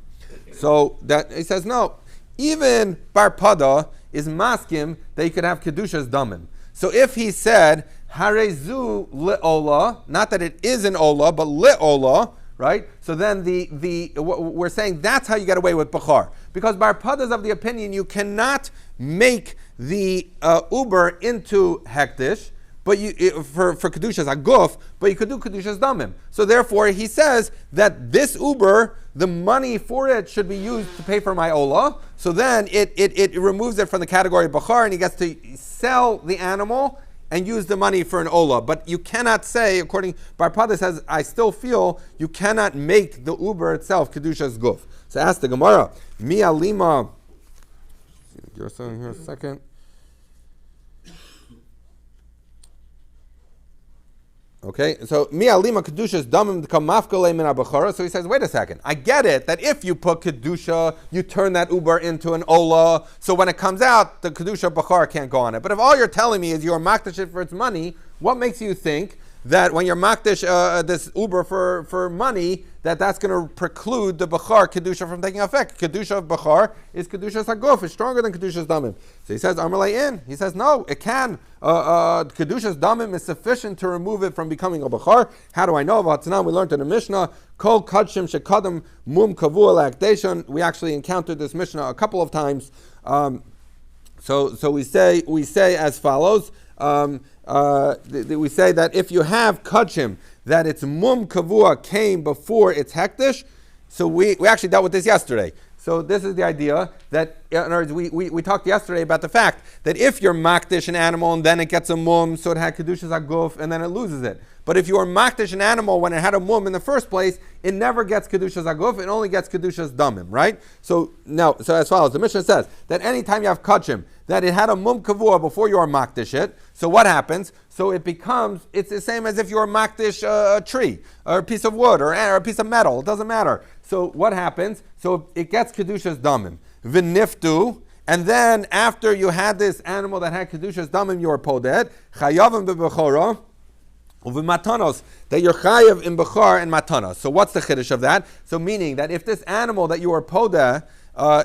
So that he says no, even Bar Pada is maskim that you could have kedushas damim. So if he said harezu le'ola, not that it is an ola, but le'ola, right? So then we're saying that's how you get away with bechar, because Bar Pada is of the opinion you cannot make the uber into hektish. But for kedushas aguf, but you could do kedushas damim. So therefore, he says that this uber, the money for it should be used to pay for my ola. So then it removes it from the category of bachar, and he gets to sell the animal and use the money for an ola. But you cannot say, according Bar Pada says, I still feel you cannot make the uber itself kedushas guf. So ask the Gemara, mi alima. You're saying here a second. Okay, so mi alima kedushas damim become mafkale min abachara. So he says, wait a second. I get it that if you put kedusha, you turn that uber into an ola. So when it comes out, the kedusha bachar can't go on it. But if all you're telling me is you're makdish it for its money, what makes you think that when you're makdish this uber for money, that's going to preclude the bachar kedusha from taking effect? Kedusha of bachar is kedusha saguf, is stronger than kedusha's damim. So he says amalei in. He says no, it can. Kedusha's damim is sufficient to remove it from becoming a bachar. How do I know about it? Now we learned in the Mishnah, kol kadshim shekadam mum kavua la'akdation. We actually encountered this Mishnah a couple of times. So we say as follows. We say that if you have kachim, that its mum kavua came before its hektish. So we actually dealt with this yesterday. So this is the idea that, in other words, we talked yesterday about the fact that if you're makdish an animal and then it gets a mum, so it had kedushas aguf, and then it loses it. But if you are makdish an animal when it had a mum in the first place, it never gets kedushas aguf, it only gets kedushas damim, right? So as follows, the Mishnah says that anytime you have kachim, that it had a mum kavua before you are makdish it, so what happens? So it's the same as if you are makdish a tree, or a piece of wood, or a piece of metal, it doesn't matter. So what happens? So it gets kedushas damim. V'niftu, and then after you had this animal that had kedushas damim, you are poded, chayavim b'bechora, uv'matanos, that you're chayav in bechar and matanos. So what's the chiddush of that? So meaning that if this animal that you are podeh,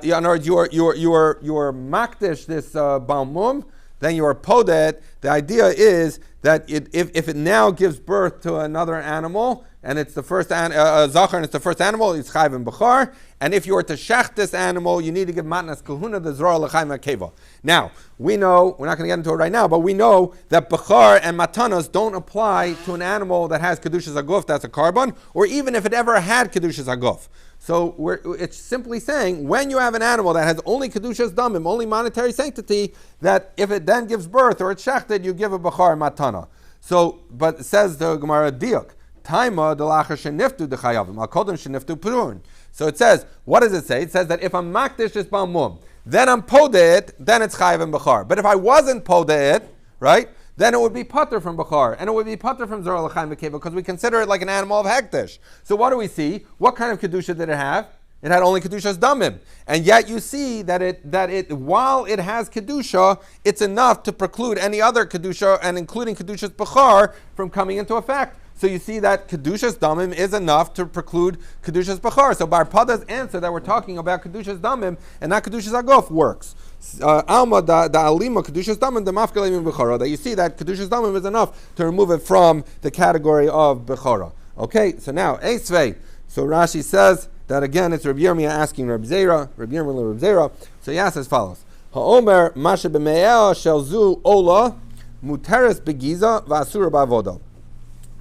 in other words, you are makdish this balmum, then you are poded. The idea is that if it now gives birth to another animal, and it's the first zachar, and it's the first animal, it's chayv and bechar. And if you were to shech this animal, you need to give matnas kahuna, the zror l'chayim akeva. Now, we know, we're not going to get into it right now, but we know that bechar and matanos don't apply to an animal that has kedushas aguf, that's a carbon, or even if it ever had kedushas aguf. So it's simply saying, when you have an animal that has only kedushas damim, only monetary sanctity, that if it then gives birth or it's shechted, you give a bechar matana. So, but says the Gemara diuk, taima delachar sheniftu dechayavim, akodem sheniftu purun. So it says, what does it say? It says that if I'm makdish this balmum, then I'm podeh, then it's chayav and bechar. But if I wasn't podeh, right, then it would be pater from bechar, and it would be pater from zor l'chaim v'keva, because we consider it like an animal of hektish. So what do we see? What kind of kedusha did it have? It had only kedushas damim, and yet you see that it while it has kedusha, it's enough to preclude any other kedusha, and including kedushas bechar, from coming into effect. So you see that kedushas damim is enough to preclude kedushas bechar. So Bar Pada's answer that we're talking about kedushas damim and not kedushas aguf works. Alma da alima kedushas damim the mafkalim bechara. That you see that kedushas damim is enough to remove it from the category of bechara. Okay, so now Esvei. So Rashi says that again it's Rabbi Yirmiyah asking Rabbi Zera. So he asks as follows: Ha'omer mashe b'me'el shel zu ola muteres begiza v'asura b'avoda.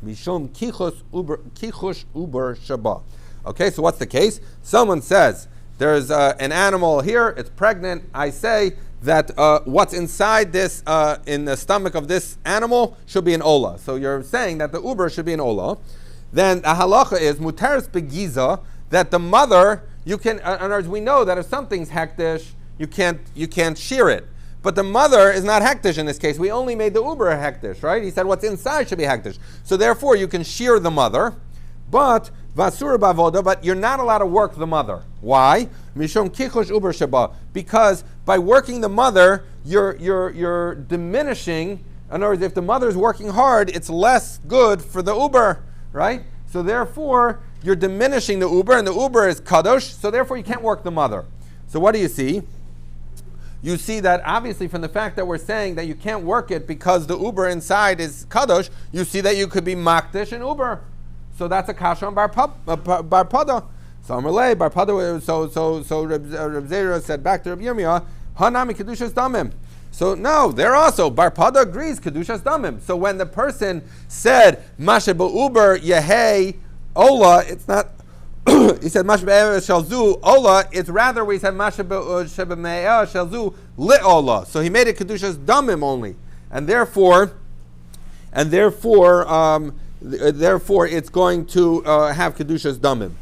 Mishum kichush uber shaba. Okay, so what's the case? Someone says, there's an animal here, it's pregnant. I say that what's inside this, in the stomach of this animal, should be an ola. So you're saying that the uber should be an ola. Then the halacha is muteris begiza, that the mother, you can, in other words, we know that if something's hektish, you can't shear it. But the mother is not hektish in this case. We only made the uber hektish, right? He said what's inside should be hektish. So therefore you can shear the mother, but vasura bavoda, but you're not allowed to work the mother. Why? Mishom kichush uber shaba. Because by working the mother, you're diminishing. In other words, if the mother's working hard, it's less good for the uber, right? So therefore, you're diminishing the uber, and the uber is kadosh, so therefore you can't work the mother. So what do you see? You see that obviously from the fact that we're saying that you can't work it because the uber inside is kadosh, you see that you could be makdish and uber. So that's a kasha on bar pada. So Amalei bar pada. So Reb Zera said back to Reb Yirmiyah, hanami kedushas damim. So no, they're also bar pada agrees kedushas damim. So when the person said mashe uber yehei ola, it's not. He said mashe shalzu ola. It's rather we said mashe shebeme'ah shalzu li ola. So he made it kedushas damim only, and therefore, it's going to have kedushas damim.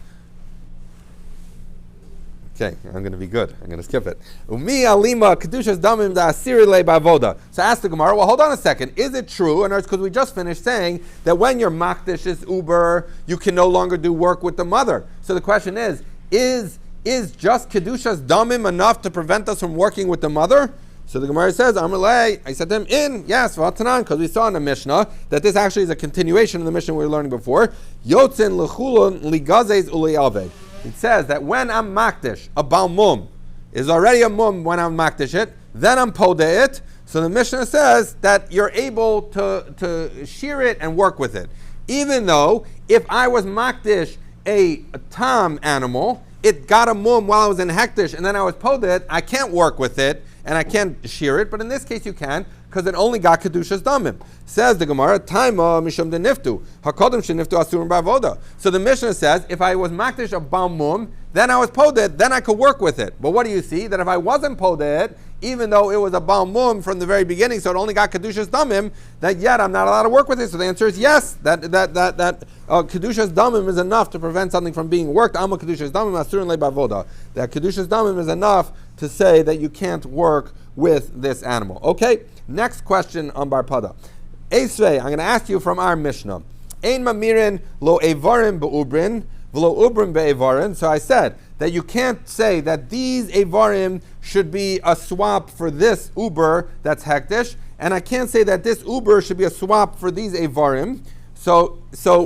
Okay, I'm going to be good. I'm going to skip it. Umi alima kedushas damim da asiri le bavoda. So ask the Gemara. Well, hold on a second. Is it true? And it's because we just finished saying that when your makdish is uber, you can no longer do work with the mother. So the question is just kedushas damim enough to prevent us from working with the mother? So the Gemara says, Amalei, I said to him, yes, v'atanan, because we saw in the Mishnah that this actually is a continuation of the Mishnah we were learning before. Yotzin lechulun ligazes uliyaved. It says that when I'm makdish, a bal mum is already a mum when I'm makdish it, then I'm podeh it. So the Mishnah says that you're able to shear it and work with it. Even though if I was makdish a tam animal, it got a mum while I was in hektish and then I was podeh it, I can't work with it and I can't shear it, but in this case you can, because it only got kedushas damim. Says the Gemara, Taima mishum de niftu, hakodim sheniftu asurim ba'avoda. So the Mishnah says, if I was makdish of balmum, then I was poded, then I could work with it. But what do you see? That if I wasn't poded, even though it was a balmum from the very beginning, so it only got kedushas damim, that yet I'm not allowed to work with it. So the answer is yes. That kedushas damim is enough to prevent something from being worked. Amma kedushas damim asurim le ba'avoda. That kedushas damim is enough to say that you can't work with this animal. Okay. Next question on bar pada. Esrei, I'm going to ask you from our Mishnah. Ein mamirin lo evarim be'ubrin v'lo ubrin be'evarim. So I said that you can't say that these evarim should be a swap for this uber that's hektish, and I can't say that this uber should be a swap for these evarim. So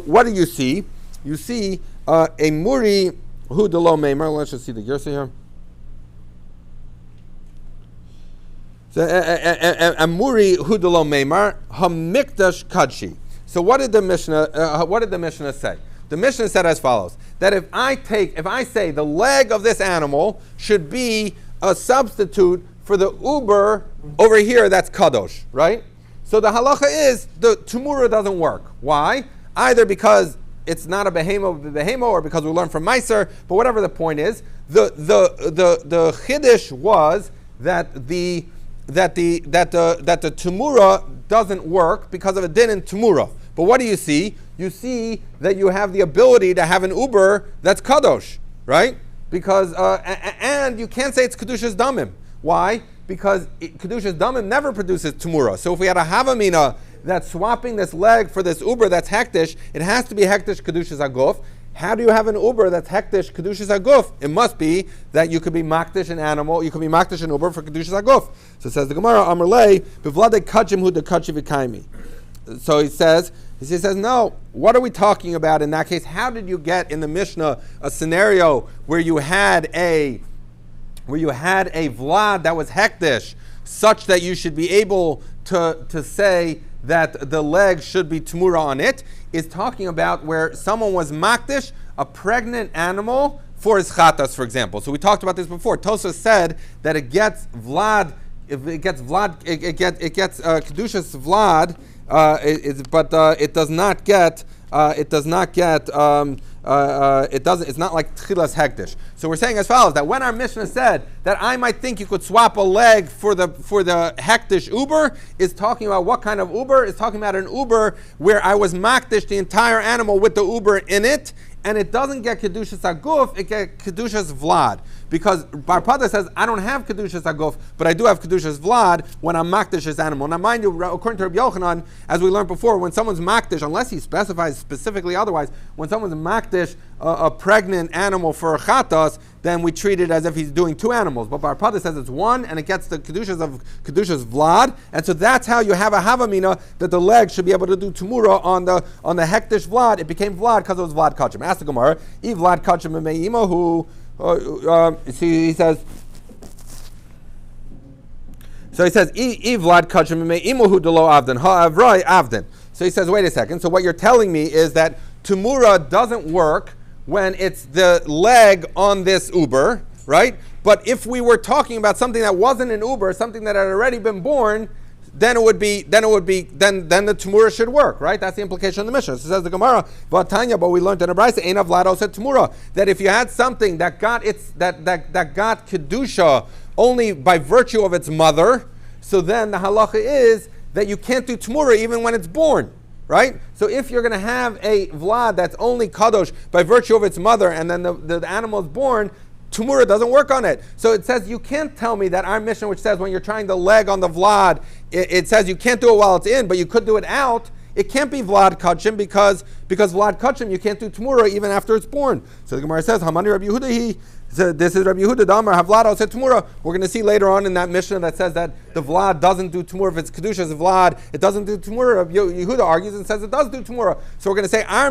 what do you see? You see a muri hu de lo meimer. Let's just see the girsa here. Amuri hudalo meimar hamikdash kadshi. So what did the Mishnah say? The Mishnah said as follows: that if I say the leg of this animal should be a substitute for the uber over here, that's kadosh, right? So the halacha is the Temurah doesn't work. Why? Either because it's not a behemo, or because we learn from Meiser. But whatever the point is, the chiddush was that the Temurah doesn't work because of a din in Temurah. But what do you see? You see that you have the ability to have an uber that's kadosh, right? Because and you can't say it's kedushas damim. Why? Because kedushas damim never produces Temurah. So if we had a havamina that's swapping this leg for this uber that's hektish, it has to be hektish kedushas aguf. How do you have an uber that's hektish kedushas aguf? It must be that you could be makdish an animal, you could be makdish an uber for kedushas aguf. So it says the Gemara, Amrlei, bivlade kachim hu de kachi v'kaimi. So he says, no, what are we talking about in that case? How did you get in the Mishnah a scenario where you had a vlad that was hektish, such that you should be able to say that the leg should be Temurah on it? Is talking about where someone was makdish a pregnant animal for his chatas, for example. So we talked about this before. Tosa said that it gets vlad, if it gets vlad, it gets kedushas vlad it does not get. It's not like tchilas hektish. So we're saying as follows, that when our Mishnah said that I might think you could swap a leg for the hektish uber, is talking about what kind of uber? Is talking about an uber where I was makdish the entire animal with the uber in it, and it doesn't get kedushas aguf, it gets kedushas vlad. Because Bar Pada says, I don't have kedushas aguf, but I do have kedushas vlad when I'm makdish this animal. Now mind you, according to Rabbi Yochanan, as we learned before, when someone's makdish, unless he specifies specifically otherwise, when someone's makdish a pregnant animal for a chatas, then we treat it as if he's doing two animals. But Bar Pada says it's one, and it gets the kedushas vlad, and so that's how you have a havamina that the leg should be able to do temurah on the hektish vlad. It became vlad because it was vlad kachim. Ask the Gemara, if vlad kachim me'imahu. He says. So he says, "I vlad kachim me'imahu delo avden ha'avroi avden." So he says, wait a second. So what you're telling me is that temurah doesn't work when it's the leg on this uber, right? But if we were talking about something that wasn't an uber, something that had already been born, then the temurah should work, right? That's the implication of the Mishnah. So says the Gemara, Vatanya, but we learned in a brayso, Ein Vlado said temurah, that if you had something that got that got kedusha only by virtue of its mother, so then the halacha is that you can't do temurah even when it's born. Right? So if you're going to have a vlad that's only kadosh by virtue of its mother, and then the animal is born, temurah doesn't work on it. So it says, you can't tell me that our Mishnah, which says when you're trying the leg on the vlad, it says you can't do it while it's in, but you could do it out. It can't be vlad kachim because vlad kachim, you can't do temurah even after it's born. So the Gemara says, Hamani Rabbi Yehuda So this is Rabbi Yehuda Damar Havlado said Temurah. We're going to see later on in that Mishnah that says that the Vlad doesn't do Temurah. If it's Kedusha's Vlad, it doesn't do Temurah. Rabbi Yehuda argues and says it does do Temurah. So we're going to say our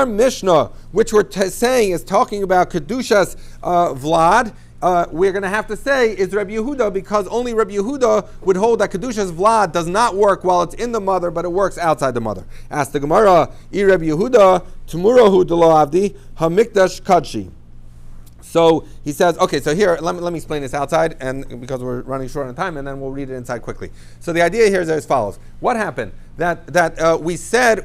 Mishnah, which we're saying is talking about Kedusha's Vlad. We're going to have to say is Rabbi Yehuda, because only Rabbi Yehuda would hold that Kedusha's Vlad does not work while it's in the mother, but it works outside the mother. Ask the Gemara, I Rabbi Yehuda, Temurahu Delo Avdi, Hamikdash Kadshi. So he says, okay, so here, let me explain this outside, and because we're running short on time, and then we'll read it inside quickly. So the idea here is as follows. What happened? That we said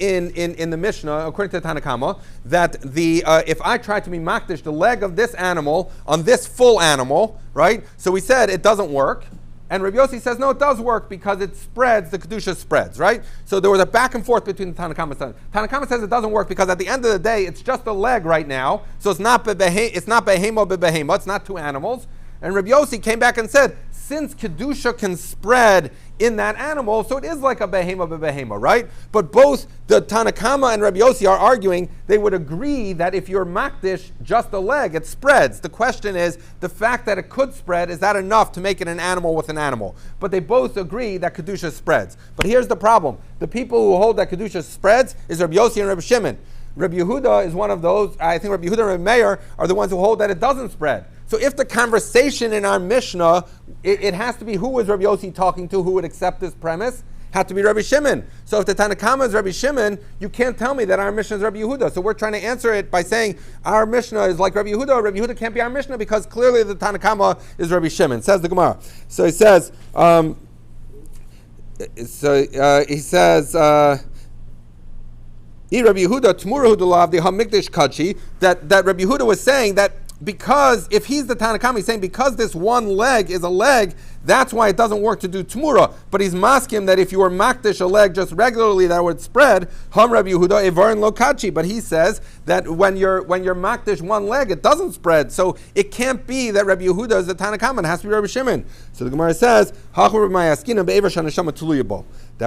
in the Mishnah, according to the Tanna Kama, that if I try to be makdish the leg of this animal on this full animal, right? So we said it doesn't work. And Rabbi Yossi says, no, it does work because it spreads, the Kedusha spreads, right? So there was a back and forth between the Tanna Kama and Tanna Kama says it doesn't work because at the end of the day, it's just a leg right now. So it's not behemo bebehemo, it's not two animals. And Rabbi Yossi came back and said, since Kedusha can spread in that animal, so it is like a behema bebehema, right? But both the Tanna Kama and Rabbi Yossi are arguing, they would agree that if you're makdish just a leg, it spreads. The question is, the fact that it could spread, is that enough to make it an animal with an animal? But they both agree that Kedusha spreads. But here's the problem. The people who hold that Kedusha spreads is Rabbi Yossi and Rabbi Shimon. Rabbi Yehuda is one of those. I think Rabbi Yehuda and Rabbi Meir are the ones who hold that it doesn't spread. So if the conversation in our Mishnah, it has to be who was Rabbi Yossi talking to, who would accept this premise, had to be Rabbi Shimon. So if the Tanna Kama is Rabbi Shimon, you can't tell me that our Mishnah is Rabbi Yehuda. So we're trying to answer it by saying our Mishnah is like Rabbi Yehuda. Rabbi Yehuda can't be our Mishnah because clearly the Tanna Kama is Rabbi Shimon. Says the Gemara. So he says, Rabbi Yehuda, Temurah Hudulav, the Hamikdash Kachi, that Rabbi Yehuda was saying that because, if he's the Tanna Kama, he's saying because this one leg is a leg, that's why it doesn't work to do Temurah. But he's masking that if you were makdish a leg just regularly, that would spread. Ham Rabbi Yehuda, Evarin Lo Kachi. But he says that when you're makdish one leg, it doesn't spread. So it can't be that Rabbi Yehuda is the Tanna Kama, it has to be Rabbi Shimon. So the Gemara says, that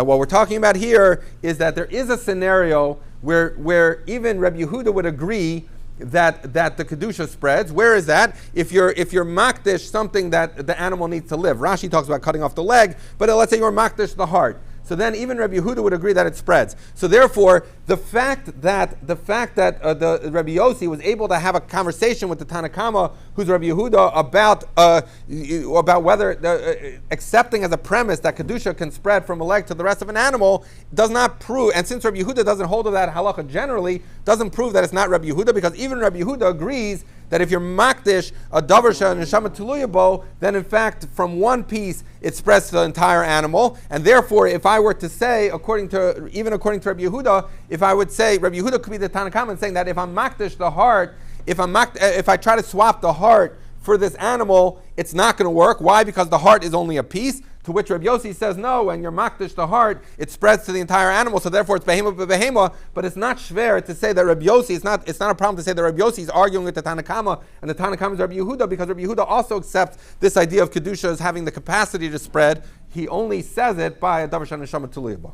what we're talking about here is that there is a scenario where even Rabbi Yehuda would agree that the Kedusha spreads. Where is that? If you're makdish something that the animal needs to live. Rashi talks about cutting off the leg, but let's say you're makdish the heart. So then even Rabbi Yehuda would agree that it spreads. So therefore, the fact that the Rabbi Yossi was able to have a conversation with the Tanna Kama, who's Rabbi Yehuda, about whether accepting as a premise that Kedusha can spread from a leg to the rest of an animal does not prove, and since Rabbi Yehuda doesn't hold of that halacha generally, doesn't prove that it's not Rabbi Yehuda, because even Rabbi Yehuda agrees that if you're makdish a davar neshama tuluya bo, then in fact from one piece it spreads to the entire animal. And therefore, if I were to say, according to Rabbi Yehuda, if I would say, Rabbi Yehuda could be the Tanakh saying that if I'm makdish the heart, if I try to swap the heart for this animal, it's not going to work. Why? Because the heart is only a piece. To which Rabbi Yossi says, no, when you're makdish the heart, it spreads to the entire animal, so therefore it's behema b'behema, but it's not shver to say that Rabbi Yossi, it's not a problem to say that Rabbi Yossi is arguing with the Tanakama, and the Tanakama is Rabbi Yehuda, because Rabbi Yehuda also accepts this idea of Kedusha as having the capacity to spread. He only says it by a davar shaneshama tuliyah.